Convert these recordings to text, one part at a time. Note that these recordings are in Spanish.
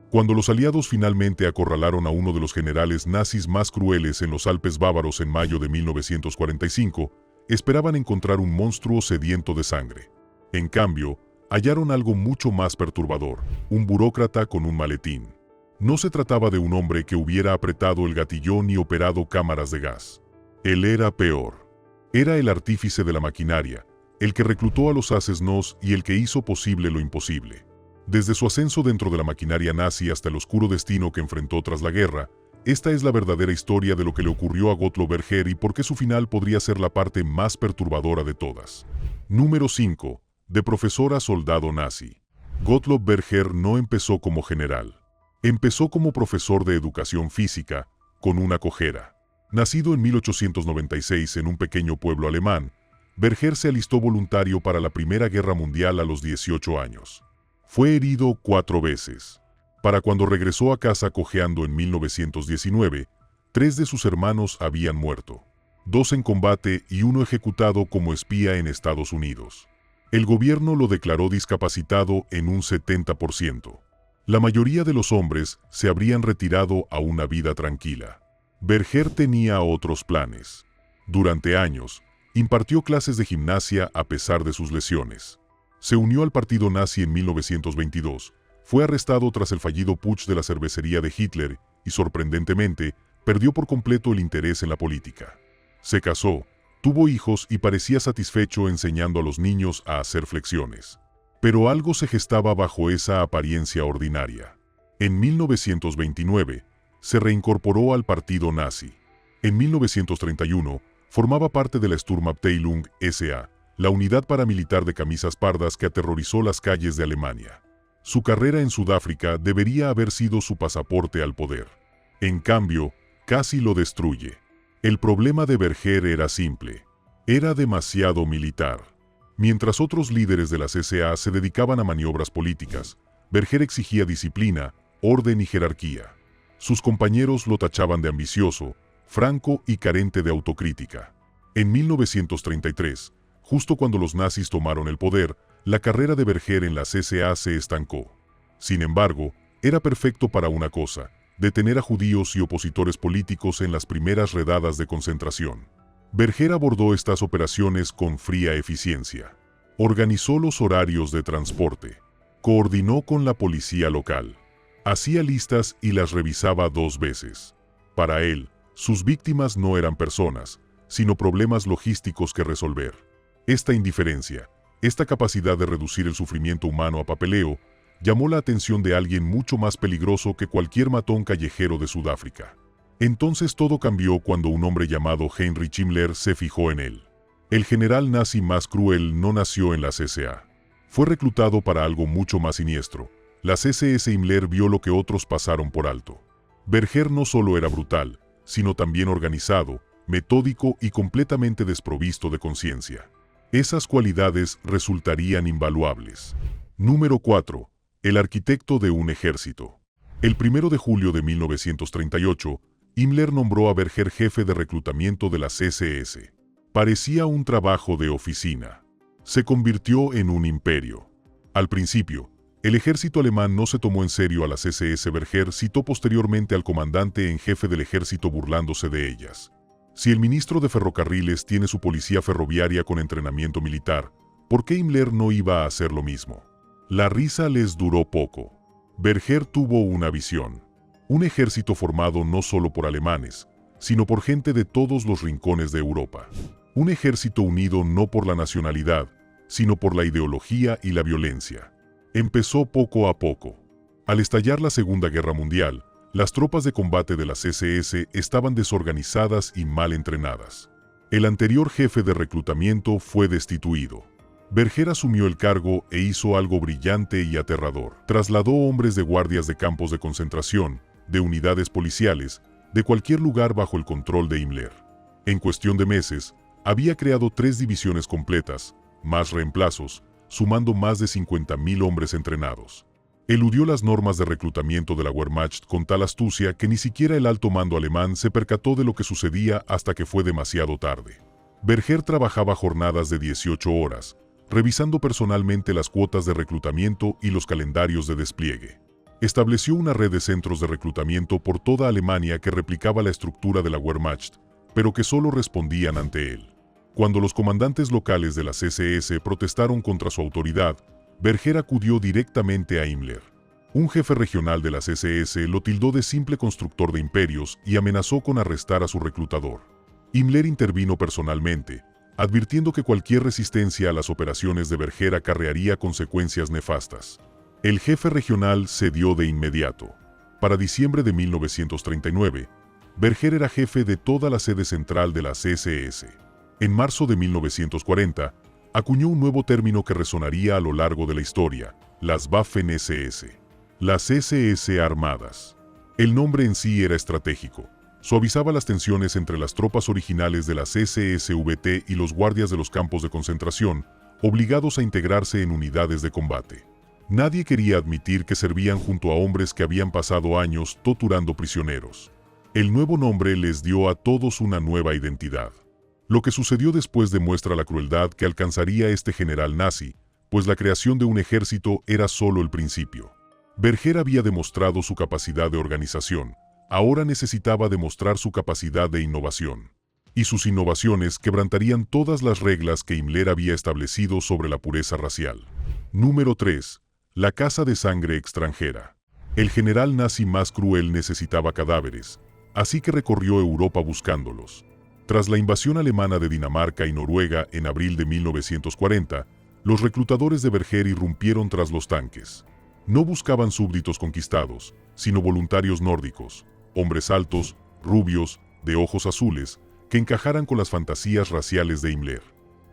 Cuando los aliados finalmente acorralaron a uno de los generales nazis más crueles en los Alpes bávaros en mayo de 1945, esperaban encontrar un monstruo sediento de sangre. En cambio, hallaron algo mucho más perturbador, un burócrata con un maletín. No se trataba de un hombre que hubiera apretado el gatillón y operado cámaras de gas. Él era peor. Era el artífice de la maquinaria, el que reclutó a los haces nos y el que hizo posible lo imposible. Desde su ascenso dentro de la maquinaria nazi hasta el oscuro destino que enfrentó tras la guerra, esta es la verdadera historia de lo que le ocurrió a Gottlob Berger y por qué su final podría ser la parte más perturbadora de todas. Número 5. De profesor a soldado nazi. Gottlob Berger no empezó como general. Empezó como profesor de educación física, con una cojera. Nacido en 1896 en un pequeño pueblo alemán, Berger se alistó voluntario para la Primera Guerra Mundial a los 18 años. Fue herido 4 veces. Para cuando regresó a casa cojeando en 1919, 3 de sus hermanos habían muerto. 2 en combate y 1 ejecutado como espía en Estados Unidos. El gobierno lo declaró discapacitado en un 70%. La mayoría de los hombres se habrían retirado a una vida tranquila. Berger tenía otros planes. Durante años, impartió clases de gimnasia a pesar de sus lesiones. Se unió al partido nazi en 1922, fue arrestado tras el fallido putsch de la cervecería de Hitler y, sorprendentemente, perdió por completo el interés en la política. Se casó, tuvo hijos y parecía satisfecho enseñando a los niños a hacer flexiones. Pero algo se gestaba bajo esa apariencia ordinaria. En 1929, se reincorporó al partido nazi. En 1931, formaba parte de la Sturmabteilung SA, la unidad paramilitar de camisas pardas que aterrorizó las calles de Alemania. Su carrera en Sudáfrica debería haber sido su pasaporte al poder. En cambio, casi lo destruye. El problema de Berger era simple. Era demasiado militar. Mientras otros líderes de las SA se dedicaban a maniobras políticas, Berger exigía disciplina, orden y jerarquía. Sus compañeros lo tachaban de ambicioso, franco y carente de autocrítica. En 1933, justo cuando los nazis tomaron el poder, la carrera de Berger en las SA se estancó. Sin embargo, era perfecto para una cosa: detener a judíos y opositores políticos en las primeras redadas de concentración. Berger abordó estas operaciones con fría eficiencia. Organizó los horarios de transporte. Coordinó con la policía local. Hacía listas y las revisaba 2 veces. Para él, sus víctimas no eran personas, sino problemas logísticos que resolver. Esta indiferencia, esta capacidad de reducir el sufrimiento humano a papeleo, llamó la atención de alguien mucho más peligroso que cualquier matón callejero de Sudáfrica. Entonces todo cambió cuando un hombre llamado Heinrich Himmler se fijó en él. El general nazi más cruel no nació en las SA. Fue reclutado para algo mucho más siniestro. Las SS. Himmler vio lo que otros pasaron por alto. Berger no solo era brutal, sino también organizado, metódico y completamente desprovisto de conciencia. Esas cualidades resultarían invaluables. Número 4. El arquitecto de un ejército. El 1 de julio de 1938, Himmler nombró a Berger jefe de reclutamiento de las SS. Parecía un trabajo de oficina. Se convirtió en un imperio. Al principio, el ejército alemán no se tomó en serio a las SS. Berger citó posteriormente al comandante en jefe del ejército burlándose de ellas. Si el ministro de Ferrocarriles tiene su policía ferroviaria con entrenamiento militar, ¿por qué Himmler no iba a hacer lo mismo? La risa les duró poco. Berger tuvo una visión. Un ejército formado no solo por alemanes, sino por gente de todos los rincones de Europa. Un ejército unido no por la nacionalidad, sino por la ideología y la violencia. Empezó poco a poco. Al estallar la Segunda Guerra Mundial, las tropas de combate de las SS estaban desorganizadas y mal entrenadas. El anterior jefe de reclutamiento fue destituido. Berger asumió el cargo e hizo algo brillante y aterrador. Trasladó hombres de guardias de campos de concentración, de unidades policiales, de cualquier lugar bajo el control de Himmler. En cuestión de meses, había creado 3 divisiones completas, más reemplazos, sumando más de 50.000 hombres entrenados. Eludió las normas de reclutamiento de la Wehrmacht con tal astucia que ni siquiera el alto mando alemán se percató de lo que sucedía hasta que fue demasiado tarde. Berger trabajaba jornadas de 18 horas, revisando personalmente las cuotas de reclutamiento y los calendarios de despliegue. Estableció una red de centros de reclutamiento por toda Alemania que replicaba la estructura de la Wehrmacht, pero que solo respondían ante él. Cuando los comandantes locales de las SS protestaron contra su autoridad, Berger acudió directamente a Himmler. Un jefe regional de las SS lo tildó de simple constructor de imperios y amenazó con arrestar a su reclutador. Himmler intervino personalmente, advirtiendo que cualquier resistencia a las operaciones de Berger acarrearía consecuencias nefastas. El jefe regional cedió de inmediato. Para diciembre de 1939, Berger era jefe de toda la sede central de las SS. En marzo de 1940, acuñó un nuevo término que resonaría a lo largo de la historia, las Waffen-SS. Las SS armadas. El nombre en sí era estratégico. Suavizaba las tensiones entre las tropas originales de las SSVT y los guardias de los campos de concentración, obligados a integrarse en unidades de combate. Nadie quería admitir que servían junto a hombres que habían pasado años torturando prisioneros. El nuevo nombre les dio a todos una nueva identidad. Lo que sucedió después demuestra la crueldad que alcanzaría este general nazi, pues la creación de un ejército era solo el principio. Berger había demostrado su capacidad de organización, ahora necesitaba demostrar su capacidad de innovación. Y sus innovaciones quebrantarían todas las reglas que Himmler había establecido sobre la pureza racial. Número 3. La caza de sangre extranjera. El general nazi más cruel necesitaba cadáveres, así que recorrió Europa buscándolos. Tras la invasión alemana de Dinamarca y Noruega en abril de 1940, los reclutadores de Berger irrumpieron tras los tanques. No buscaban súbditos conquistados, sino voluntarios nórdicos, hombres altos, rubios, de ojos azules, que encajaran con las fantasías raciales de Himmler.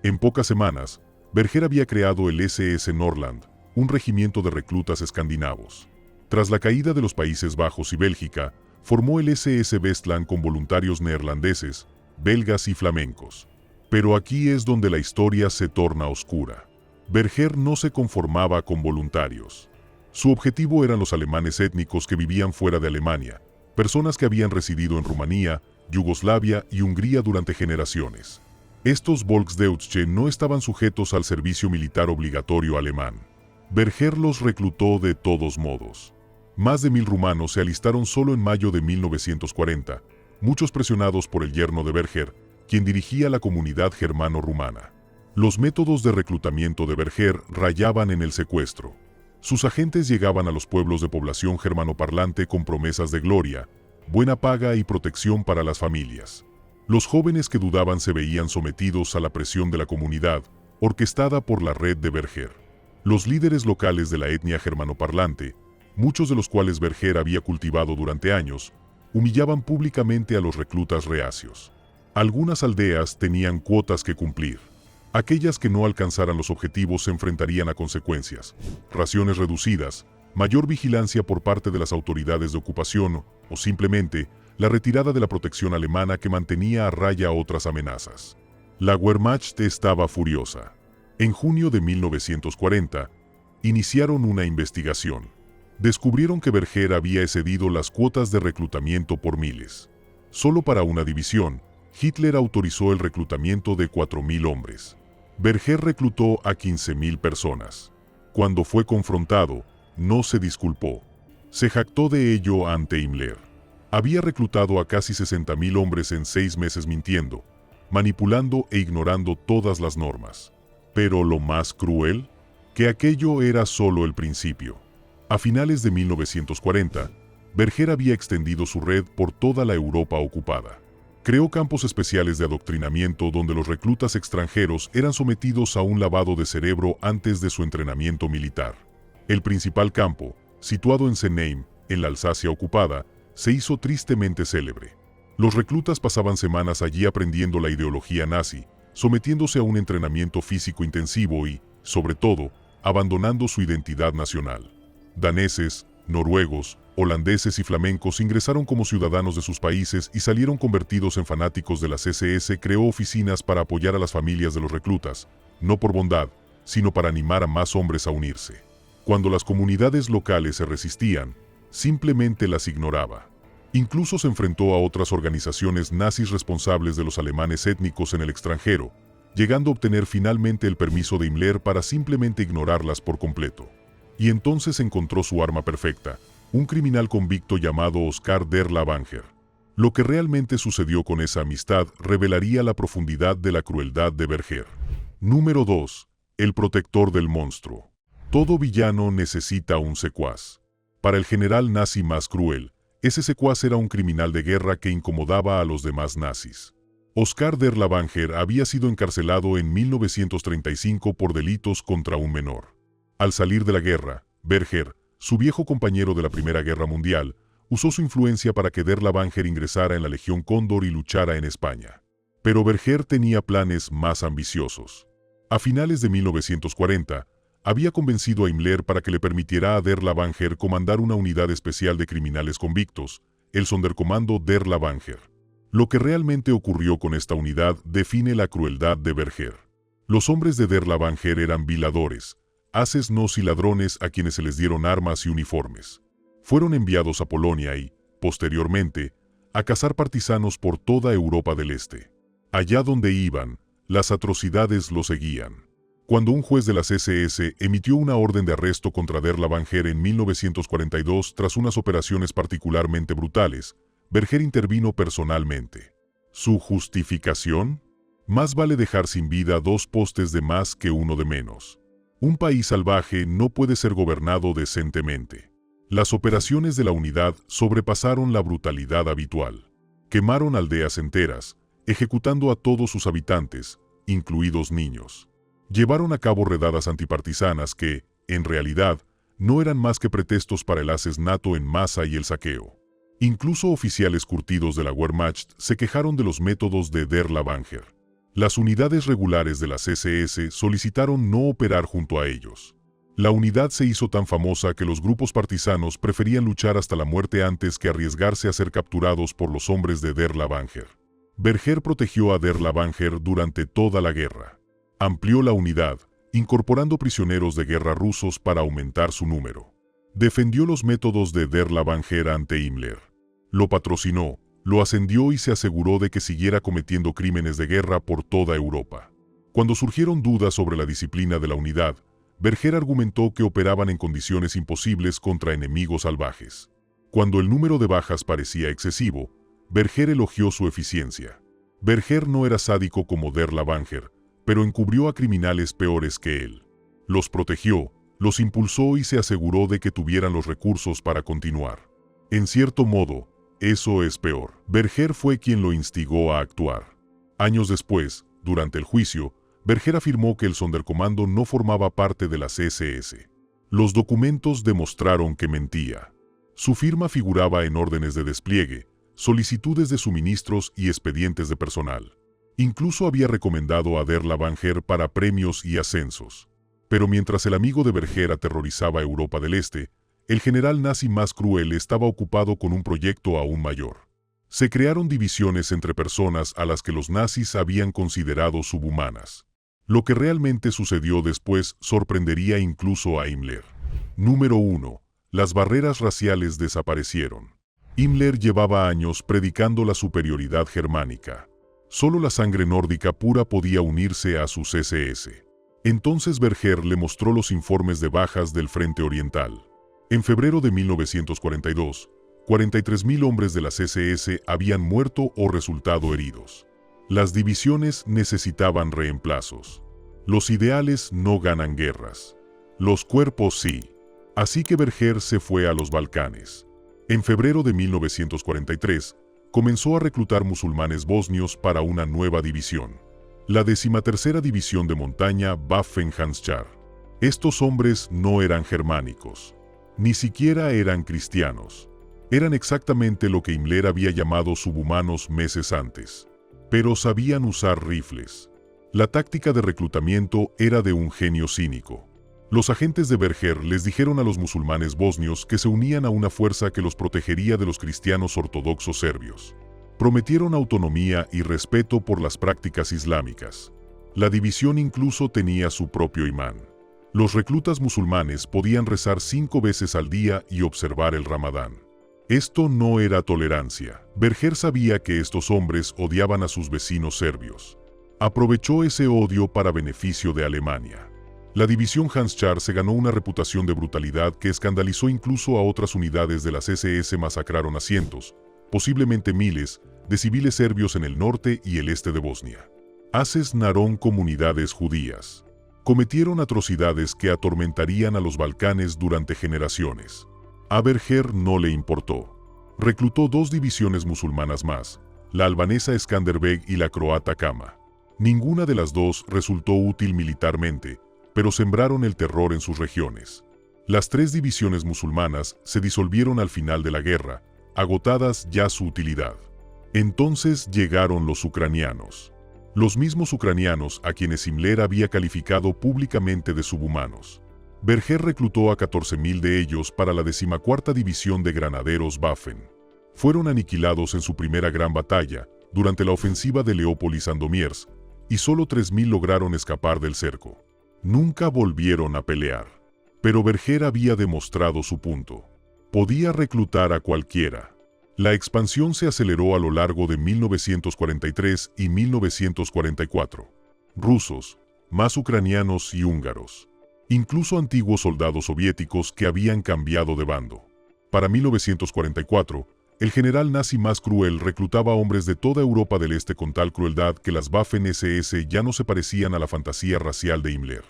En pocas semanas, Berger había creado el SS Norrland, un regimiento de reclutas escandinavos. Tras la caída de los Países Bajos y Bélgica, formó el SS Westland con voluntarios neerlandeses, belgas y flamencos. Pero aquí es donde la historia se torna oscura. Berger no se conformaba con voluntarios. Su objetivo eran los alemanes étnicos que vivían fuera de Alemania, personas que habían residido en Rumanía, Yugoslavia y Hungría durante generaciones. Estos Volksdeutsche no estaban sujetos al servicio militar obligatorio alemán. Berger los reclutó de todos modos. Más de 1000 rumanos se alistaron solo en mayo de 1940, muchos presionados por el yerno de Berger, quien dirigía la comunidad germano-rumana. Los métodos de reclutamiento de Berger rayaban en el secuestro. Sus agentes llegaban a los pueblos de población germanoparlante con promesas de gloria, buena paga y protección para las familias. Los jóvenes que dudaban se veían sometidos a la presión de la comunidad, orquestada por la red de Berger. Los líderes locales de la etnia germanoparlante, muchos de los cuales Berger había cultivado durante años, humillaban públicamente a los reclutas reacios. Algunas aldeas tenían cuotas que cumplir. Aquellas que no alcanzaran los objetivos se enfrentarían a consecuencias, raciones reducidas, mayor vigilancia por parte de las autoridades de ocupación o simplemente la retirada de la protección alemana que mantenía a raya otras amenazas. La Wehrmacht estaba furiosa. En junio de 1940, iniciaron una investigación. Descubrieron que Berger había excedido las cuotas de reclutamiento por miles. Solo para una división, Hitler autorizó el reclutamiento de 4000 hombres. Berger reclutó a 15.000 personas. Cuando fue confrontado, no se disculpó. Se jactó de ello ante Himmler. Había reclutado a casi 60.000 hombres en 6 meses mintiendo, manipulando e ignorando todas las normas. Pero lo más cruel, que aquello era solo el principio. A finales de 1940, Berger había extendido su red por toda la Europa ocupada. Creó campos especiales de adoctrinamiento donde los reclutas extranjeros eran sometidos a un lavado de cerebro antes de su entrenamiento militar. El principal campo, situado en Senheim, en la Alsacia ocupada, se hizo tristemente célebre. Los reclutas pasaban semanas allí aprendiendo la ideología nazi, sometiéndose a un entrenamiento físico intensivo y, sobre todo, abandonando su identidad nacional. Daneses, noruegos, holandeses y flamencos ingresaron como ciudadanos de sus países y salieron convertidos en fanáticos de las SS. Creó oficinas para apoyar a las familias de los reclutas, no por bondad, sino para animar a más hombres a unirse. Cuando las comunidades locales se resistían, simplemente las ignoraba. Incluso se enfrentó a otras organizaciones nazis responsables de los alemanes étnicos en el extranjero, llegando a obtener finalmente el permiso de Himmler para simplemente ignorarlas por completo. Y entonces encontró su arma perfecta, un criminal convicto llamado Oscar der Lavanger. Lo que realmente sucedió con esa amistad revelaría la profundidad de la crueldad de Berger. Número 2. El protector del monstruo. Todo villano necesita un secuaz. Para el general nazi más cruel, ese secuaz era un criminal de guerra que incomodaba a los demás nazis. Oscar der Lavanger había sido encarcelado en 1935 por delitos contra un menor. Al salir de la guerra, Berger, su viejo compañero de la Primera Guerra Mundial, usó su influencia para que der Lavanger ingresara en la Legión Cóndor y luchara en España. Pero Berger tenía planes más ambiciosos. A finales de 1940, había convencido a Himmler para que le permitiera a der Lavanger comandar una unidad especial de criminales convictos, el Sonderkommando der Lavanger. Lo que realmente ocurrió con esta unidad define la crueldad de Berger. Los hombres de der Lavanger eran viladores, asesinos y ladrones a quienes se les dieron armas y uniformes. Fueron enviados a Polonia y, posteriormente, a cazar partisanos por toda Europa del Este. Allá donde iban, las atrocidades los seguían. Cuando un juez de las SS emitió una orden de arresto contra der Lavanger en 1942 tras unas operaciones particularmente brutales, Berger intervino personalmente. ¿Su justificación? Más vale dejar sin vida 2 postes de más que 1 de menos. Un país salvaje no puede ser gobernado decentemente. Las operaciones de la unidad sobrepasaron la brutalidad habitual. Quemaron aldeas enteras, ejecutando a todos sus habitantes, incluidos niños. Llevaron a cabo redadas antipartisanas que, en realidad, no eran más que pretextos para el asesinato en masa y el saqueo. Incluso oficiales curtidos de la Wehrmacht se quejaron de los métodos de der Lavanger. Las unidades regulares de las SS solicitaron no operar junto a ellos. La unidad se hizo tan famosa que los grupos partisanos preferían luchar hasta la muerte antes que arriesgarse a ser capturados por los hombres de der Lavanger. Berger protegió a der Lavanger durante toda la guerra. Amplió la unidad, incorporando prisioneros de guerra rusos para aumentar su número. Defendió los métodos de der Lavanger ante Himmler. Lo patrocinó, lo ascendió y se aseguró de que siguiera cometiendo crímenes de guerra por toda Europa. Cuando surgieron dudas sobre la disciplina de la unidad, Berger argumentó que operaban en condiciones imposibles contra enemigos salvajes. Cuando el número de bajas parecía excesivo, Berger elogió su eficiencia. Berger no era sádico como der Lavanger, pero encubrió a criminales peores que él. Los protegió, los impulsó y se aseguró de que tuvieran los recursos para continuar. En cierto modo, eso es peor. Berger fue quien lo instigó a actuar. Años después, durante el juicio, Berger afirmó que el Sonderkommando no formaba parte de las SS. Los documentos demostraron que mentía. Su firma figuraba en órdenes de despliegue, solicitudes de suministros y expedientes de personal. Incluso había recomendado a der Lavanger para premios y ascensos. Pero mientras el amigo de Berger aterrorizaba a Europa del Este, el general nazi más cruel estaba ocupado con un proyecto aún mayor. Se crearon divisiones entre personas a las que los nazis habían considerado subhumanas. Lo que realmente sucedió después sorprendería incluso a Himmler. Número 1. Las barreras raciales desaparecieron. Himmler llevaba años predicando la superioridad germánica. Solo la sangre nórdica pura podía unirse a sus SS. Entonces Berger le mostró los informes de bajas del Frente Oriental. En febrero de 1942, 43.000 hombres de las SS habían muerto o resultado heridos. Las divisiones necesitaban reemplazos. Los ideales no ganan guerras. Los cuerpos sí. Así que Berger se fue a los Balcanes. En febrero de 1943, comenzó a reclutar musulmanes bosnios para una nueva división. La 13ª División de Montaña Waffen-Handschar. Estos hombres no eran germánicos. Ni siquiera eran cristianos. Eran exactamente lo que Himmler había llamado subhumanos meses antes. Pero sabían usar rifles. La táctica de reclutamiento era de un genio cínico. Los agentes de Berger les dijeron a los musulmanes bosnios que se unían a una fuerza que los protegería de los cristianos ortodoxos serbios. Prometieron autonomía y respeto por las prácticas islámicas. La división incluso tenía su propio imán. Los reclutas musulmanes podían rezar 5 veces al día y observar el Ramadán. Esto no era tolerancia. Berger sabía que estos hombres odiaban a sus vecinos serbios. Aprovechó ese odio para beneficio de Alemania. La división Handschar se ganó una reputación de brutalidad que escandalizó incluso a otras unidades de las SS. Masacraron a cientos, posiblemente miles, de civiles serbios en el norte y el este de Bosnia. Asesinaron comunidades judías. Cometieron atrocidades que atormentarían a los Balcanes durante generaciones. A Berger no le importó. Reclutó 2 divisiones musulmanas más, la albanesa Skanderbeg y la croata Kama. Ninguna de las dos resultó útil militarmente, pero sembraron el terror en sus regiones. Las 3 divisiones musulmanas se disolvieron al final de la guerra, agotadas ya su utilidad. Entonces llegaron los ucranianos. Los mismos ucranianos a quienes Himmler había calificado públicamente de subhumanos. Berger reclutó a 14.000 de ellos para la 14ª División de Granaderos Waffen. Fueron aniquilados en su primera gran batalla, durante la ofensiva de Leópolis-Sandomierz, y solo 3.000 lograron escapar del cerco. Nunca volvieron a pelear. Pero Berger había demostrado su punto. Podía reclutar a cualquiera. La expansión se aceleró a lo largo de 1943 y 1944. Rusos, más ucranianos y húngaros. Incluso antiguos soldados soviéticos que habían cambiado de bando. Para 1944, el general nazi más cruel reclutaba hombres de toda Europa del Este con tal crueldad que las Waffen-SS ya no se parecían a la fantasía racial de Himmler.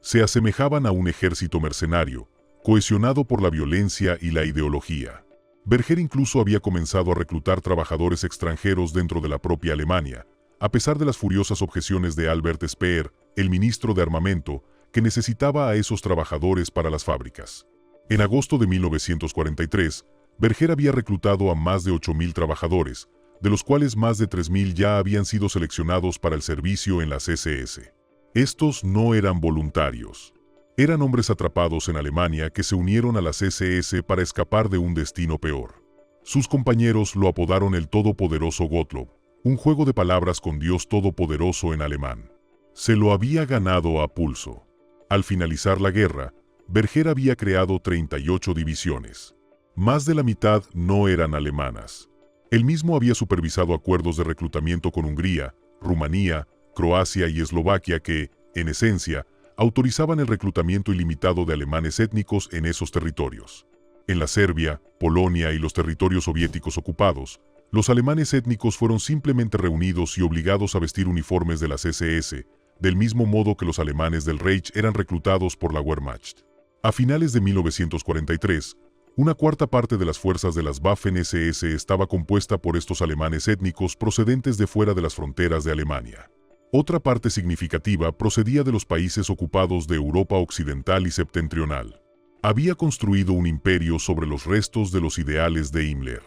Se asemejaban a un ejército mercenario, cohesionado por la violencia y la ideología. Berger incluso había comenzado a reclutar trabajadores extranjeros dentro de la propia Alemania, a pesar de las furiosas objeciones de Albert Speer, el ministro de Armamento, que necesitaba a esos trabajadores para las fábricas. En agosto de 1943, Berger había reclutado a más de 8.000 trabajadores, de los cuales más de 3.000 ya habían sido seleccionados para el servicio en las SS. Estos no eran voluntarios. Eran hombres atrapados en Alemania que se unieron a las SS para escapar de un destino peor. Sus compañeros lo apodaron el Todopoderoso Gottlob, un juego de palabras con Dios Todopoderoso en alemán. Se lo había ganado a pulso. Al finalizar la guerra, Berger había creado 38 divisiones. Más de la mitad no eran alemanas. Él mismo había supervisado acuerdos de reclutamiento con Hungría, Rumanía, Croacia y Eslovaquia que, en esencia, autorizaban el reclutamiento ilimitado de alemanes étnicos en esos territorios. En la Serbia, Polonia y los territorios soviéticos ocupados, los alemanes étnicos fueron simplemente reunidos y obligados a vestir uniformes de las SS, del mismo modo que los alemanes del Reich eran reclutados por la Wehrmacht. A finales de 1943, una cuarta parte de las fuerzas de las Waffen-SS estaba compuesta por estos alemanes étnicos procedentes de fuera de las fronteras de Alemania. Otra parte significativa procedía de los países ocupados de Europa occidental y septentrional. Había construido un imperio sobre los restos de los ideales de Himmler.